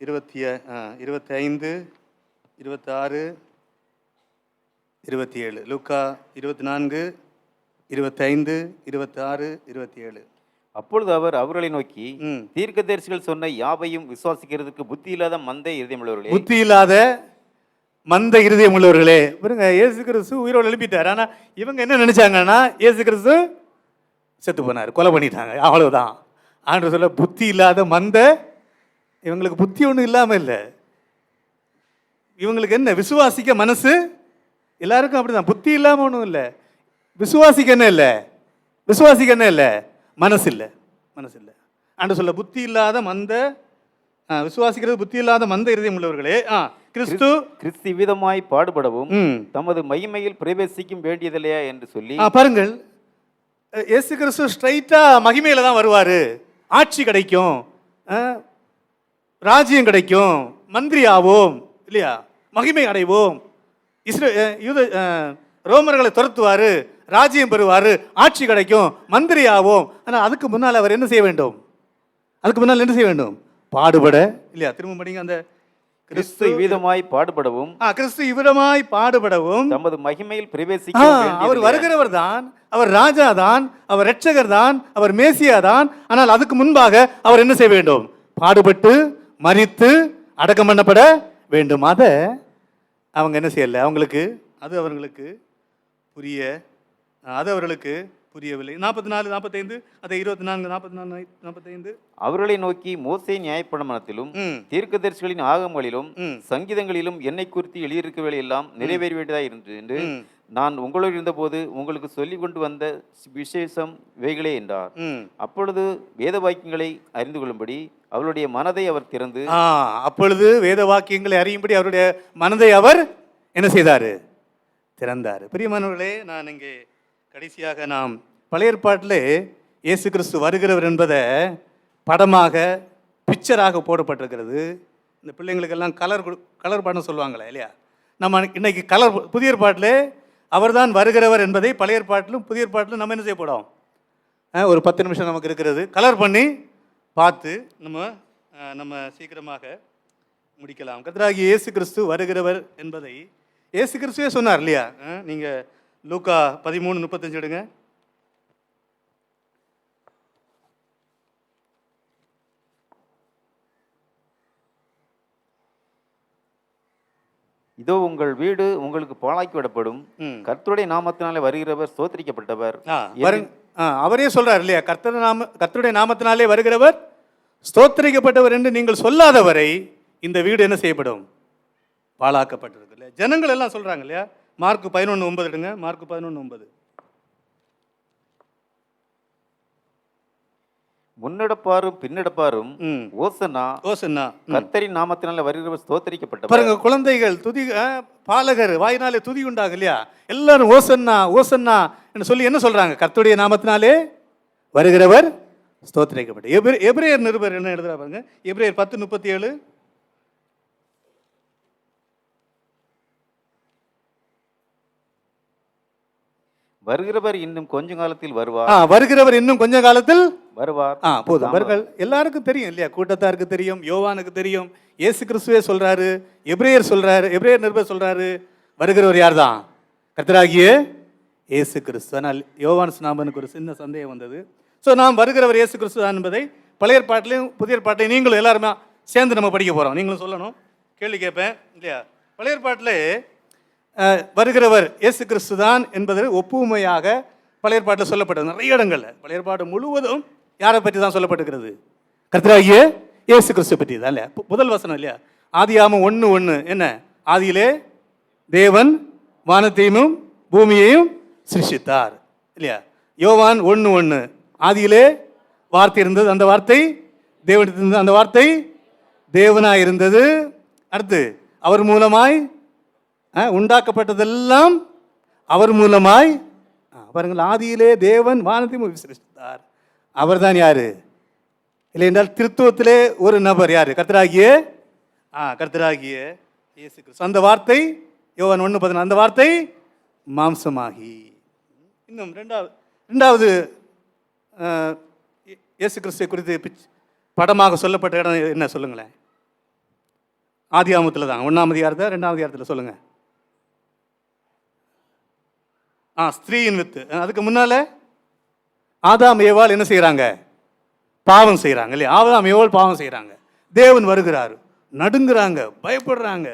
25, 26, 27. லூக்கா 24, 25, 26, 27. அப்பொழுது அவர் அவர்களை நோக்கி, தீர்க்கதரிசிகள் சொன்ன யாவையும் விசுவாசிக்கிறதுக்கு புத்தி இல்லாத மந்த இருதயம் உள்ளவர்களே. பாருங்க, இயேசு கிறிஸ்து உயிரோடு எழுப்பிட்டார். ஆனா இவங்க என்ன நினைச்சாங்கன்னா இயேசு கிறிஸ்து செத்து போனார், கொலை பண்ணிட்டாங்க, அவ்வளவுதான். ஆண்டவர் சொல்ல புத்தி இல்லாத மந்த. இவங்களுக்கு புத்தி ஒன்றும் இல்லாமல் இல்லை, இவங்களுக்கு என்ன விசுவாசிக்க மனசு. எல்லாருக்கும் அப்படிதான், புத்தி இல்லாமல் ஒன்றும் இல்லை, விசுவாசிக்க என்ன இல்லை, மனசு இல்லை. ஆண்டு சொல்ல புத்தி இல்லாத மந்த, விசுவாசிக்கிறது புத்தி இல்லாத மந்த இருதயம் உள்ளவர்களே. கிறிஸ்து விதமாய் பாடுபடவும் தமது மகிமையில் பிரவேசிக்கும் வேண்டியதில்லையா என்று சொல்லி பாருங்கள். இயேசு கிறிஸ்து ஸ்ட்ரைட்டா மகிமையில தான் வருவாரு. ஆட்சி கிடைக்கும், ராஜ்யம் கிடைக்கும், மந்திரி ஆவோம் இல்லையா, மகிமை அடைவோம், ரோமர்களை துரத்துவாரு, ராஜ்யம் பெறுவாரு, ஆட்சி கிடைக்கும், மந்திரி ஆவோம். ஆனால் அதுக்கு முன்னால் அவர் என்ன செய்ய வேண்டும்? பாடுபட இல்லையா? திரும்ப படிங்க அந்த கிறிஸ்து இவ்விதமாய் பாடுபடவும் கிறிஸ்து இவ்விதமாய் பாடுபடவும் தமது மகிமையில் பிரவேசிக்க அவர் வருகிறவர் தான், அவர் ராஜா தான், அவர் இரட்சகர் தான், அவர் மேசியா தான். ஆனால் அதுக்கு முன்பாக அவர் என்ன செய்ய வேண்டும்? பாடுபட்டு மரித்து அடக்கம் பண்ணப்பட வேண்டும். அதை அவங்க என்ன செய்யல, அவர்களுக்கு புரியவில்லை. 44, 45, அதை 24, 44, 45. அவர்களை நோக்கி மோசே நியாயப்பிரமாணத்திலும் தீர்க்கதரிசிகளின் ஆகமங்களிலும் சங்கீதங்களிலும் என்னை குறித்து எழுதியிருக்கவில்லை எல்லாம் நிறைவேற வேண்டியதாக என்று நான் உங்களோடு இருந்தபோது உங்களுக்கு சொல்லிக் கொண்டு வந்த விசேஷம் இவைகளே என்றார். அப்பொழுது வேத வாக்கியங்களை அறிந்து கொள்ளும்படி அவருடைய மனதை அவர் திறந்து அப்பொழுது வேத வாக்கியங்களை அறியும்படி அவருடைய மனதை அவர் என்ன செய்தாரு? திறந்தார். பிரியமானவர்களே, நான் இங்கே கடைசியாக நாம் பழைய ஏற்பாட்டிலே இயேசு கிறிஸ்து வருகிறவர் என்பதை படமாக பிக்சராக போடப்பட்டிருக்கிறது. இந்த பிள்ளைங்களுக்கெல்லாம் கலர் படம் சொல்லுவாங்களே இல்லையா? நம்ம இன்னைக்கு புதிய ஏற்பாட்டிலே அவர் தான் வருகிறவர் என்பதை பழைய ஏற்பாட்டிலும் புதிய ஏற்பாட்டிலும் நம்ம என்ன செய்ய போகிறோம்? ஒரு 10 நிமிஷம் நமக்கு இருக்கிறது, கலர் பண்ணி பார்த்து நம்ம சீக்கிரமாக முடிக்கலாம். கர்த்தராகிய இயேசு கிறிஸ்து வருகிறவர் என்பதை இயேசு கிறிஸ்துவே சொன்னார் இல்லையா? நீங்கள் லூக்கா 13:35 எடுங்க. இதோ உங்கள் வீடு உங்களுக்கு பாழாக்கி விடப்படும், கர்த்தருடைய நாமத்தினாலே வருகிறவர் ஸ்தோத்திரிக்கப்பட்டவர். அவரே சொல்றார் இல்லையா? கர்த்தருடைய நாமத்தினாலே வருகிறவர் ஸ்தோத்திரிக்கப்பட்டவர் என்று நீங்கள் சொல்லாதவரை இந்த வீடு என்ன செய்யப்படும்? பாழாக்கப்பட்டிருக்கு. ஜனங்கள் எல்லாம் சொல்றாங்க இல்லையா? மார்க் 11:9 எடுங்க. மார்க் 11:9. முன்னெடுப்பாரும் பின்னெடுப்பாரும் ஓசன்னா ஓசன்னா கர்த்தரின் நாமத்தினால வருகிறவர் ஸ்தோத்திரிக்கப்பட்டவர். பாருங்க, குழந்தைகள் பாலகர் வாயினாலே துதி உண்டாகும் இல்லையா? எல்லாரும் ஓசன்னா ஓசன்னா என்று சொல்லி என்ன சொல்றாங்க? கர்த்தருடைய நாமத்தினாலே வருகிறவர் ஸ்தோத்திரிக்கப்பட்ட. எபிரேயர் நிருபர் என்ன எழுதுறா பாருங்க. எபிரேயர் 10:37. வருகிறவர் இன்னும் கொஞ்ச காலத்தில் வருவார். வருகிறவர் இன்னும் கொஞ்ச காலத்தில் வருவார். போதும். அவர்கள் எல்லாருக்கும் தெரியும் இல்லையா? கூட்டத்தாருக்கு தெரியும், யோவானுக்கு தெரியும், இயேசு கிறிஸ்துவே சொல்றாரு, எபிரேயர் நிருபர் சொல்றாரு, வருகிறவர் யார் தான்? கர்த்தராகிய இயேசு கிறிஸ்து. ஆனால் யோவான் ஸ்நாபனுக்கு ஒரு சின்ன சந்தேகம் வந்தது. ஸோ நாம் வருகிறவர் இயேசு கிறிஸ்து தான் என்பதை பழைய ஏற்பாட்டிலையும் புதிய ஏற்பாட்டையும் நீங்களும் எல்லாருமே சேர்ந்து நம்ம படிக்க போகிறோம். நீங்களும் சொல்லணும், கேள்வி கேட்பேன் இல்லையா? பழைய ஏற்பாட்டிலே வருகிறவர் இயேசு கிறிஸ்து தான் என்பது ஒப்புமையாக பழைய ஏற்பாட்டில் சொல்லப்பட்டது. நிறைய இடங்களில் பழைய ஏற்பாடு முழுவதும் யாரை பற்றி தான் சொல்லப்பட்டிருக்கிறது? கர்த்தராகிய இயேசு கிறிஸ்து பற்றி தான் இல்லையா? முதல் வசனம் இல்லையா? ஆதியாகமம் 1:1 என்ன? ஆதியிலே தேவன் வானத்தையும் பூமியையும் சிருஷ்டித்தார் இல்லையா? யோவான் 1:1 ஆதியிலே வார்த்தை இருந்தது, அந்த வார்த்தை தேவனிடத்தில் இருந்தது, அந்த வார்த்தை தேவனாய் இருந்தது. அடுத்து அவர் மூலமாய் உண்டாக்கப்பட்டதெல்லாம் அவர் மூலமாய். பாருங்கள், ஆதியிலே தேவன் வானத்தையும் சிருஷ்டித்தார். அவர் தான் யாரு? இல்லை என்றால் திருத்துவத்திலே ஒரு நபர் யாரு? கர்த்தராகிய இயேசு கிறிஸ்து. அந்த வார்த்தை யோவான் 1:14 அந்த வார்த்தை மாம்சமாகி. இன்னும் ரெண்டாவது இயேசு கிறிஸ்துவை குறித்து படமாக சொல்லப்பட்ட இடம் என்ன சொல்லுங்களேன்? ஆதியாகமத்தில் தான் 1ஆம் அதிகாரத்தில் 2ஆம் அதிகாரத்தில் சொல்லுங்க. ஸ்திரீயின் வித்து. அதுக்கு முன்னால ஆதாம் ஏவாள் என்ன செய்யறாங்க? பாவம் செய்யறாங்க இல்லையா? ஆதாம் ஏவாள் பாவம் செய்யறாங்க. தேவன் வருகிறார், நடுங்குறாங்க, பயப்படுறாங்க.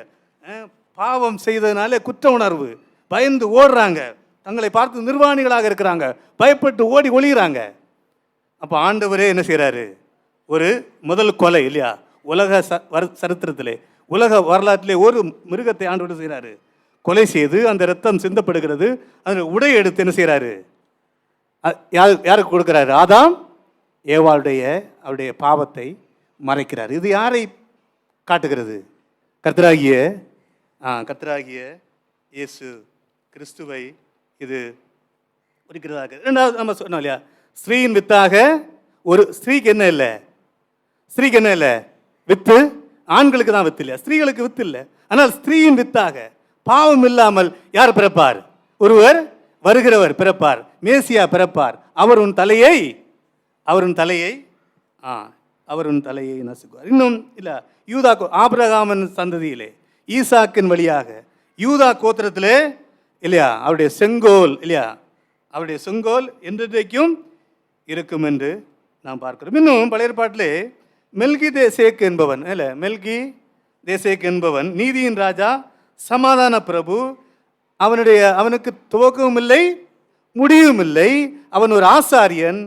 பாவம் செய்ததுனால குற்ற உணர்வு, பயந்து ஓடுறாங்க, தங்களை பார்த்து நிர்வாணிகளாக இருக்கிறாங்க, பயப்பட்டு ஓடி ஒளிகிறாங்க. அப்போ ஆண்டவரே என்ன செய்யறாரு? ஒரு முதல் கொலை இல்லையா? உலக சரித்திரத்திலே, உலக வரலாற்றிலே ஒரு மிருகத்தை ஆண்டவர் செய்கிறாரு, கொலை செய்து அந்த ரத்தம் சிந்தப்படுகிறது. அதில் உடை எடுத்து என்ன செய்கிறாரு? யாருக்கு கொடுக்கிறாரு? ஆதாம் அவருடைய பாவத்தை மறைக்கிறார். இது யாரை காட்டுகிறது? கர்த்தராகிய இயேசு கிறிஸ்துவை இது குறிக்கிறதாக. ரெண்டாவது நம்ம சொன்னோம் இல்லையா? ஸ்திரீயின் வித்தாக ஒரு ஸ்திரீக்கு என்ன இல்லை? வித்து ஆண்களுக்கு தான் வித்து இல்லையா? ஸ்திரீகளுக்கு வித்து இல்லை. ஆனால் ஸ்திரீயின் வித்தாக பாவம் இல்லாமல் யார் பிறப்பார்? ஒருவர் வருகிறவர் பிறப்பார், மேசியா பிறப்பார். அவர் உன் தலையை அவர் உன் தலையை நசுக்குவார். இன்னும் இல்லை, யூதா ஆபிரகாமின் சந்ததியிலே ஈசாக்கின் வழியாக யூதா கோத்திரத்திலே இல்லையா அவருடைய செங்கோல் இல்லையா அவருடைய செங்கோல் என்றைக்கும் இருக்கும் என்று நாம் பார்க்கிறோம். இன்னும் பழைய ஏற்பாட்டிலே மெல்கி தேசேக் என்பவன் இல்லை, மெல்கி தேசேக் என்பவன் நீதியின் ராஜா, சமாதான பிரபு. அவனுக்கு துவக்கமும் இல்லை முடிவும் இல்லை. அவன் ஒரு ஆசாரியன்.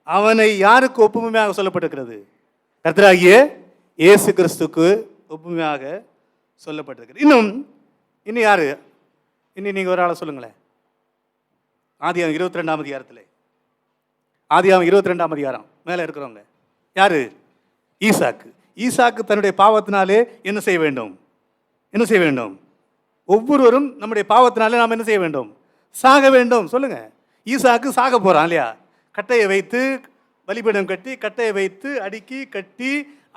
அவனை யாருக்கு ஒப்புமையாக சொல்லப்பட்டிருக்கிறது? கர்த்தராகிய இயேசு கிறிஸ்துக்கு ஒப்புமையாக சொல்லப்பட்டிருக்கிறது. இன்னும் யாரு? நீங்கள் ஒரு ஆளை சொல்லுங்களேன். ஆதியாகமம் 22ஆம் அதிகாரத்தில், ஆதியாகமம் 22ஆம் அதிகாரம் மேலே இருக்கிறவங்க யாரு? ஈசாக்கு. ஈசாக்கு தன்னுடைய பாவத்தினாலே என்ன செய்ய வேண்டும்? என்ன செய்ய வேண்டும்? ஒவ்வொருவரும் நம்முடைய பாவத்தினாலே நாம் என்ன செய்ய வேண்டும்? சாக வேண்டும். சொல்லுங்க. ஈசாக்கு சாக போறான் இல்லையா? கட்டையை வைத்து பலிபீடம் கட்டி, கட்டையை வைத்து அடுக்கி கட்டி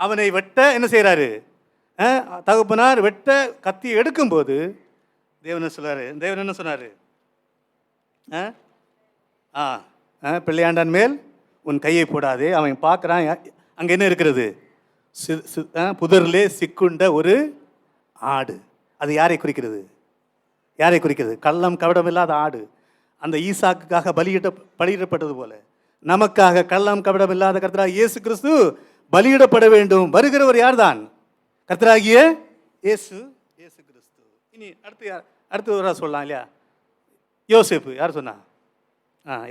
அவனை வெட்ட என்ன செய்கிறாரு? தகப்பனார் வெட்ட கத்தி எடுக்கும்போது தேவன் என்ன சொன்னார்? பிள்ளையாண்டான் மேல் உன் கையை போடாதே. அவன் பார்க்குறான், அங்கே என்ன இருக்கிறது? புதரிலே சிக்குண்ட ஒரு ஆடு. அது யாரை குறிக்கிறது? யாரை குறிக்கிறது? கள்ளம் கபடம் இல்லாத ஆடு. அந்த ஈசாக்குக்காக பலியிடப்பட்டது போல நமக்காக கள்ளம் கபடம் இல்லாத கர்த்தராகிய இயேசு கிறிஸ்து பலியிடப்பட வேண்டும். வருகிறவர் யார் தான்? கர்த்தராகிய இயேசு கிறிஸ்து. இனி அடுத்து ஒரு சொல்லலாம் இல்லையா? யோசேப்பு. யார் சொன்னா?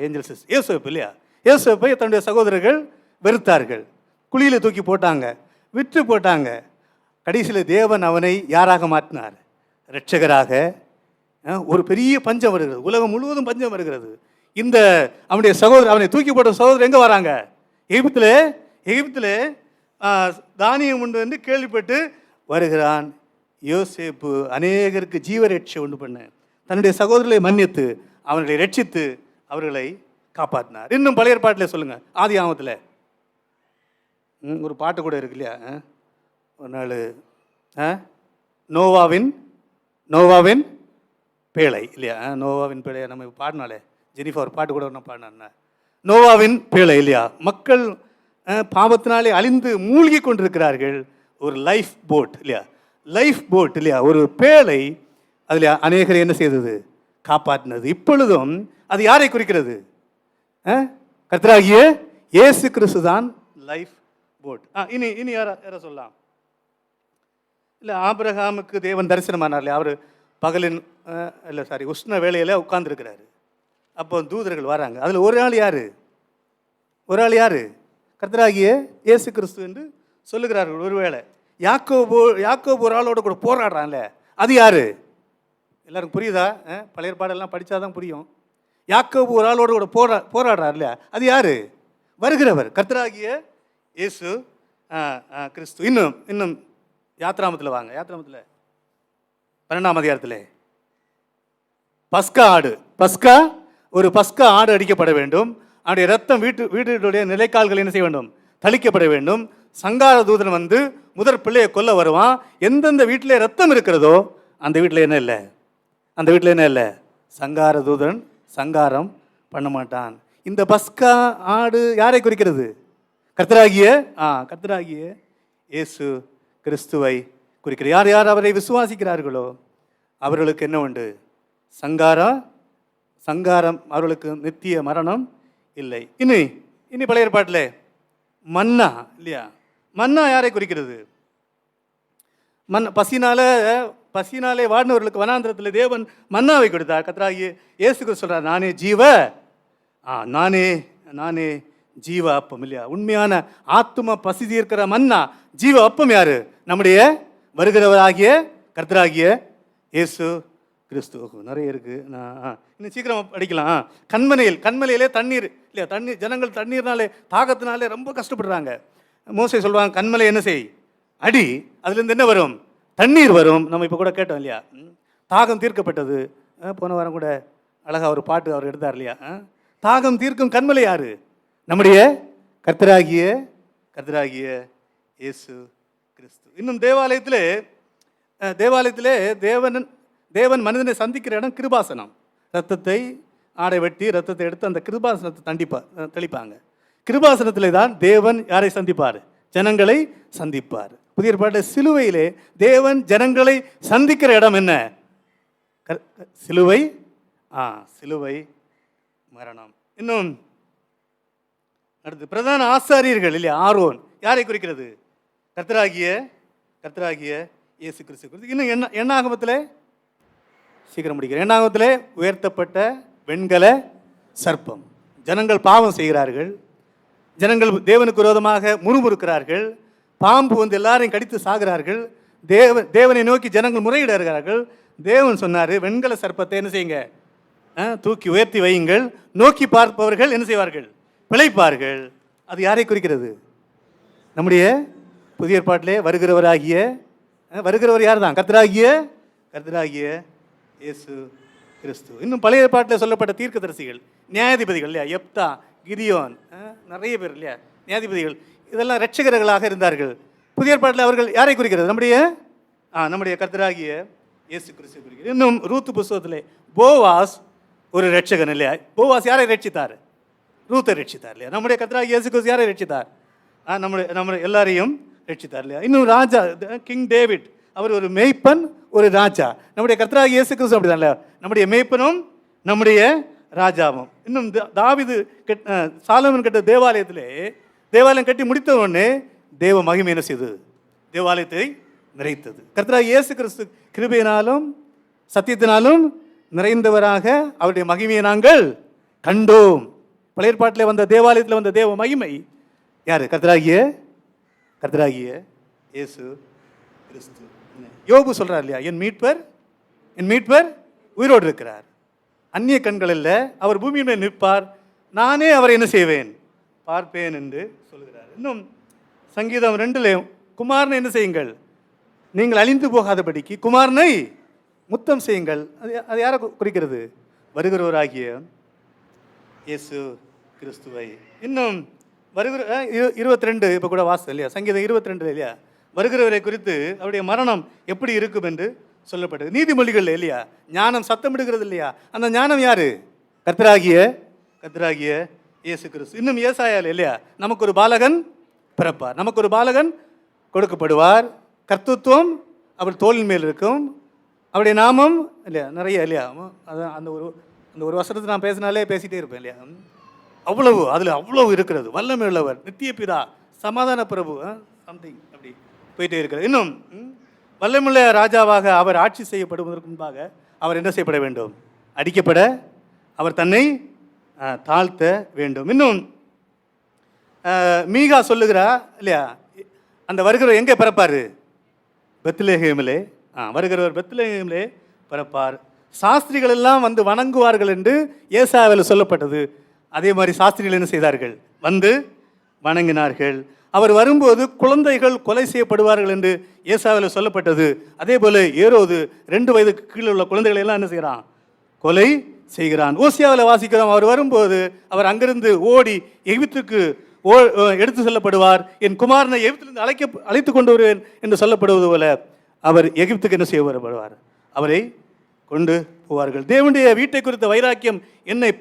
ஏஞ்சல் சிஸ்டர் யோசேப்பு இல்லையா? யோசேப்பை தன்னுடைய சகோதரர்கள் வெறுத்தார்கள், குழியில் தூக்கி போட்டாங்க, விற்று போட்டாங்க. கடைசியில் தேவன் அவனை யாராக மாற்றினார்? இரட்சகராக. ஒரு பெரிய பஞ்சம் வருகிறது, உலகம் முழுவதும் பஞ்சம் வருகிறது. இந்த அவனுடைய சகோதரர், அவனை தூக்கி போட்ட சகோதரர் எங்கே வராங்க? எகிப்தில் தானியம் உண்டு என்று கேள்விப்பட்டு வருகிறான். யோசேப்பு அநேகருக்கு ஜீவரட்சை உண்டு பண்ண தன்னுடைய சகோதரர்களை மன்னித்து அவர்களை ரட்சித்து அவர்களை காப்பாற்றினார். இன்னும் பழைய ஏற்பாட்டில் சொல்லுங்க. ஆதியாகமத்தில் ஒரு பாட்டு கூட இருக்கு இல்லையா? ஒரு நாள் நோவாவின் பேழை இல்லையா? நோவாவின் பேழையை நம்ம பாடினாலே, ஜெனிஃபர் பாட்டு கூட ஒன்று பாடினா, நோவாவின் பேழை இல்லையா? மக்கள் பாவத்தினாலே அழிந்து மூழ்கி கொண்டிருக்கிறார்கள். ஒரு லைஃப் போட் இல்லையா? லைஃப் போட் இல்லையா? ஒரு பேழை. அதில் அநேகரை என்ன செய்தது? காப்பாற்றினது. இப்பொழுதும் அது யாரை குறிக்கிறது? கர்த்தராகிய இயேசு கிறிஸ்து தான் லைஃப் போட். இனி யார சொல்லலாம்? இல்லை, ஆபிரகாமுக்கு தேவன் தரிசனமானார் இல்லையா? அவர் பகலின் உஷ்ண வேளையில் உட்கார்ந்துருக்கிறாரு. அப்போ தூதர்கள் வராங்க. அதில் ஒரு ஆள் யார்? கர்த்தராகிய இயேசு கிறிஸ்து என்று சொல்லுகிறார்கள். ஒருவேளை யாக்கோபு ஒரு ஆளோட கூட போராடுறான்ல, அது யாரு? எல்லாருக்கும் புரியுதா? பழைய ஏற்பாடெல்லாம் படித்தாதான் புரியும். யாக்கோபு ஒரு ஆளோட கூட போராடுறார் இல்லையா? அது யாரு? வருகிறவர் கர்த்தராகிய இயேசு கிறிஸ்து. இன்னும் யாத்ராமத்தில் வாங்க. யாத்ராமத்தில் 12ஆம் அதிகாரத்தில் ஒரு பஸ்கா ஆடு அடிக்கப்பட வேண்டும். அவருடைய ரத்தம் வீட்டுடைய நிலைக்கால்கள் என்ன செய்ய வேண்டும்? தளிக்கப்பட வேண்டும். சங்கார தூதன் வந்து முதற் பிள்ளையை கொல்ல வருவான். எந்தெந்த வீட்டிலே ரத்தம் இருக்கிறதோ அந்த வீட்டில் என்ன இல்லை? சங்கார தூதன் சங்காரம் பண்ண மாட்டான். இந்த பஸ்கா ஆடு யாரை குறிக்கிறது? கர்த்தராகிய இயேசு கிறிஸ்துவை குறிக்கிறது. யார் யார் அவரை விசுவாசிக்கிறார்களோ அவர்களுக்கு என்ன உண்டு? சங்காரம், அவர்களுக்கு நித்திய மரணம் இல்லை. இனி பழைய ஏற்பாட்டில் மன்னா இல்லையா? மன்னா யாரை குறிக்கிறது? பசினாலே வாடினவர்களுக்கு வனாந்திரத்தில் தேவன் மன்னாவை கொடுத்தார். கர்த்தராகிய இயேசு கிறிஸ்து சொல்றார், நானே ஜீவ அப்பம் இல்லையா? உண்மையான ஆத்தும பசி தீர்க்கிற மன்னா ஜீவ அப்பம் யாரு? நம்முடைய வருகிறவராகிய கர்த்தராகிய இயேசு கிறிஸ்து. நிறைய இருக்கு, இன்னும் சீக்கிரம் படிக்கலாம். கண்மலையிலே தண்ணீர் இல்லையா? ஜனங்கள் தண்ணீர்னாலே தாகத்தினாலே ரொம்ப கஷ்டப்படுறாங்க. மோசே சொல்லுவாங்க, கண்மலை என்ன செய்? அடி, அதுலேருந்து என்ன வரும்? தண்ணீர் வரும். நம்ம இப்போ கூட கேட்டோம் இல்லையா? தாகம் தீர்க்கப்பட்டது. போன வாரம் கூட அழகா ஒரு பாட்டு அவர் எடுத்தார் இல்லையா? தாகம் தீர்க்கும் கண்மலை யாரு? நம்முடைய கர்த்தராகிய இயேசு கிறிஸ்து. இன்னும் தேவாலயத்திலே தேவன் மனிதனை சந்திக்கிற இடம் கிருபாசனம். ரத்தத்தை ஆடை வெட்டி ரத்தத்தை எடுத்து அந்த கிருபாசனத்தை தெளிப்பாங்க. கிருபாசனத்திலே தான் தேவன் யாரை சந்திப்பார்? ஜனங்களை சந்திப்பார். புதிய ஏற்பாட்டில் சிலுவையிலே தேவன் ஜனங்களை சந்திக்கிற இடம் என்ன? சிலுவை, சிலுவை மரணம். இன்னும் அடுத்து பிரதான ஆசாரியர்கள் இல்லையா, ஆரோன் யாரை குறிக்கிறது? கர்த்தராகிய இயேசு கிறிஸ்து குறித்து. இன்னும் என்ன ஆகமத்தில் சீக்கிரம் முடிக்கிறேன். எண்ணாகமத்திலே உயர்த்தப்பட்ட வெண்கல சர்ப்பம். ஜனங்கள் பாவம் செய்கிறார்கள், ஜனங்கள் தேவனுக்கு விரோதமாக முறுமுறுக்கிறார்கள், பாம்பு வந்து எல்லாரையும் கடித்து சாகிறார்கள், தேவனை நோக்கி ஜனங்கள் முறையிடுகிறார்கள். தேவன் சொன்னார், வெண்கல சர்ப்பத்தை என்ன செய்யுங்க, தூக்கி உயர்த்தி வையுங்கள், நோக்கி பார்ப்பவர்கள் என்ன செய்வார்கள், பிழைப்பார்கள். அது யாரை குறிக்கிறது? நம்முடைய புதிய ஏற்பாட்டிலே வருகிறவர் யார் தான்? கர்த்தராகிய இயேசு கிறிஸ்து. இன்னும் பழைய ஏற்பாட்டில் சொல்லப்பட்ட தீர்க்கதரிசிகள், நியாயாதிபதிகள் இல்லையா, யெப்தா, கிதியோன், நிறைய பேர் இல்லையா நியாயாதிபதிகள், இதெல்லாம் இரட்சகர்களாக இருந்தார்கள். புதிய ஏற்பாட்டில் அவர்கள் யாரை குறிக்கிறது? நம்முடைய கர்த்தராகிய இயேசு கிறிஸ்து குறிக்கிறது. இன்னும் ரூத்து புஸ்தகத்திலே போவாஸ் ஒரு இரட்சகன் இல்லையா. போவாஸ் யாரை ரட்சித்தார்? ரூத்தை ரட்சித்தார் இல்லையா. நம்முடைய கர்த்தராகிய இயேசு கிறிஸ்து யாரை ரட்சித்தார்? நம்முடைய எல்லாரையும் ரட்சித்தார் இல்லையா. இன்னும் ராஜா கிங் டேவிட், அவர் ஒரு மேய்ப்பன், ஒரு ராஜா. நம்முடைய கர்த்தராகிய இயேசு கிறிஸ்து அப்படிதான் இல்லையா, நம்முடைய மேய்ப்பனும் நம்முடைய ராஜாவும். இன்னும் தாவீது சாலமன் கட்ட தேவாலயம் கட்டி முடித்த உடனே தேவ மகிமை என்ன செய்தது? தேவாலயத்தை நிறைத்தது. கர்த்தராகிய இயேசு கிறிஸ்து கிருபையினாலும் சத்தியத்தினாலும் நிறைந்தவராக அவருடைய மகிமையை நாங்கள் கண்டோம். பழைய ஏற்பாட்டில் வந்த தேவாலயத்தில் வந்த தேவ மகிமை யாரு? கர்த்தராகிய இயேசு கிறிஸ்து. யோபு சொல்றார் இல்லையா, என் மீட்பர் உயிரோடு இருக்கிறார், அந்நிய கண்கள் அல்ல, அவர் பூமியின் மேல் நிற்பார், நானே அவரை என்ன செய்வேன், பார்ப்பேன் என்று சொல்கிறார். இன்னும் சங்கீதம் 2 குமாரனை என்ன செய்யுங்கள், நீங்கள் அழிந்து போகாதபடிக்கு குமாரனை முத்தம் செய்யுங்கள். அது யாரை குறிக்கிறது? வருகிறவராகிய இயேசு கிறிஸ்துவை. இன்னும் வருகிற 22 இப்போ கூட வாசல் இல்லையா, சங்கீதம் 22 இல்லையா, வருகிறவரை குறித்து அவருடைய மரணம் எப்படி இருக்கும் என்று சொல்லப்பட்டது. நீதிமொழிகள் இல்லையா, ஞானம் சத்தமிடுகிறது இல்லையா, அந்த ஞானம் யாரு? கர்த்தராகிய இயேசு கிறிஸ்து. இன்னும் ஏசாயால இல்லையா, நமக்கு ஒரு பாலகன் பிறப்பார், நமக்கு ஒரு பாலகன் கொடுக்கப்படுவார், கர்த்தத்துவம் அவர் தோளின் மேல் இருக்கும், அவருடைய நாமம் இல்லையா, நிறைய இல்லையா. அந்த ஒரு வசனத்தை நான் பேசினாலே பேசிகிட்டே இருப்பேன் இல்லையா. அதில் அவ்வளவு இருக்கிறது. வல்லமை உள்ளவர், நித்திய பிதா, சமாதான பிரபு, சம்திங் அப்படி போயிட்டே இருக்கிறது. இன்னும் வல்லமுள்ள ராஜாவாக அவர் ஆட்சி செய்யப்படுவதற்கு முன்பாக அவர் என்ன செய்யப்பட வேண்டும்? அடிக்கப்பட அவர் தன்னை தாழ்த்த வேண்டும். இன்னும் மீகா சொல்லுகிறா இல்லையா, அந்த வருகிறவர் எங்கே பிறப்பார்? பெத்லெகேமிலே. வருகிறவர் பெத்லெகேமிலே பிறப்பார். சாஸ்திரிகள் எல்லாம் வந்து வணங்குவார்கள் என்று ஏசாயாவில் சொல்லப்பட்டது. அதே மாதிரி சாஸ்திரிகள் என்ன செய்தார்கள்? வந்து வணங்கினார்கள். அவர் வரும்போது குழந்தைகள் கொலை செய்யப்படுவார்கள் என்று ஏசாயாவில் சொல்லப்பட்டது. அதே போல ஏரோது 2 வயதுக்கு கீழே உள்ள குழந்தைகளை எல்லாம் என்ன செய்கிறான்? கொலை செய்கிறான். ஓசியாவில் வாசிக்கிறோம், அவர் வரும்போது அவர் அங்கிருந்து ஓடி எகிப்துக்கு எடுத்து செல்லப்படுவார், என் குமாரனை எகிப்திலிருந்து அழைத்து கொண்டு வருவேன் என்று சொல்லப்படுவது போல அவர் எகிப்துக்கு என்ன செய்யப்படுவார்? அவரை கொண்டு போவார்கள். தேவனுடைய வீட்டை குறித்த வைராக்கியம் என்னை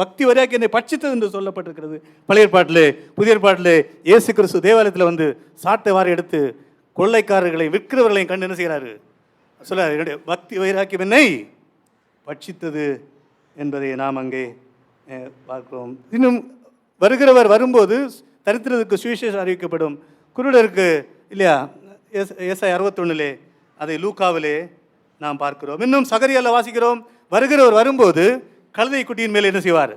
பக்தி வைராக்கியம் என்னை பட்சித்தது என்று சொல்லப்பட்டிருக்கிறது பழைய ஏற்பாட்டிலே. புதிய ஏற்பாட்டிலே இயேசு கிறிஸ்து தேவாலயத்தில் வந்து சாட்டை வாரி எடுத்து கொள்ளைக்காரர்களை விற்கிறவர்களையும் கண்டு என்ன செய்கிறாரு? சொல்ல, என்னுடைய பக்தி வைராக்கியம் என்னை பட்சித்தது என்பதை நாம் அங்கே பார்க்கிறோம். இன்னும் வருகிறவர் வரும்போது தரித்திரத்துக்கு சுவிசேஷம் அறிவிக்கப்படும், குருடருக்கு இல்லையா, ஏசாயா 61 அதை லூக்காவிலே நாம் பார்க்கிறோம். இன்னும் சகரியால வாசிக்கிறோம், வருகிறவர் வரும்போது கழுதை குட்டியின் மேல் என்ன செய்வார்?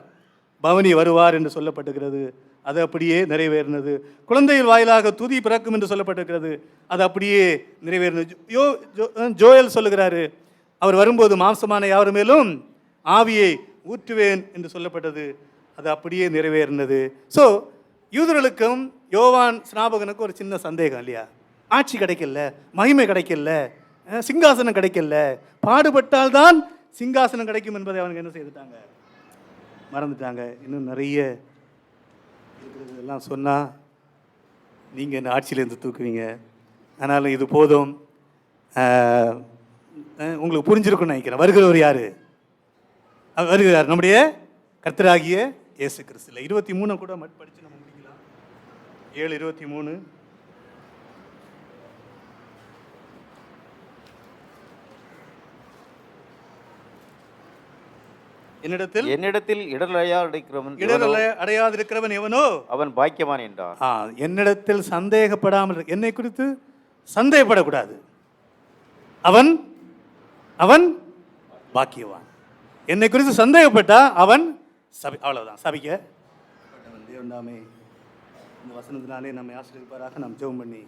பவனி வருவார் என்று சொல்லப்பட்டிருக்கிறது. அது அப்படியே நிறைவேறினது. குழந்தைகள் வாயிலாக துதி பிறக்கும் என்று சொல்லப்பட்டிருக்கிறது. அது அப்படியே நிறைவேறினது. ஜோயல் சொல்லுகிறாரு, அவர் வரும்போது மாம்சமான யாவர் மேலும் ஆவியை ஊற்றுவேன் என்று சொல்லப்பட்டது. அது அப்படியே நிறைவேறினது. ஸோ யூதர்களுக்கும் யோவான் ஸ்நாபகனுக்கும் ஒரு சின்ன சந்தேகம் இல்லையா, ஆட்சி கிடைக்கல, மகிமை கிடைக்கல, சிங்காசனம் கிடைக்கல, பாடுபட்டால்தான் சிங்காசனம் கிடைக்கும் என்பதை அவங்க என்ன செய்துட்டாங்க? மறந்துட்டாங்க. இன்னும் நிறைய இருக்கிறதெல்லாம் சொன்னால் நீங்கள் இந்த ஆட்சியிலேருந்து தூக்குவீங்க. ஆனாலும் இது போதும், உங்களுக்கு புரிஞ்சிருக்குன்னு நினைக்கிறேன். வருகிறவர் யார்? வருகிறார் நம்முடைய கர்த்தராகிய இயேசு கிறிஸ்து. 23 கூட படித்து நம்ம முடிக்கலாம். 7:23 என்னிடத்தில் இடரலையாதிருக்கிறவன் அடையாதிருக்கிறவன் எவனோ அவன் பாக்கியவான் என்றார். என்னிடத்தில் சந்தேகப்படாமல் என்னை குறித்து சந்தேகப்படக்கூடாது. அவன் அவன் பாக்கியவான். என்னை குறித்து சந்தேகப்பட்டா அவன் அவ்வளவுதான் சபிக்க. தேவன் தாமே இந்த வசனத்தினாலே நம்மை ஆசீர்வதிப்பாராக. நாம் ஜெபம் பண்ணி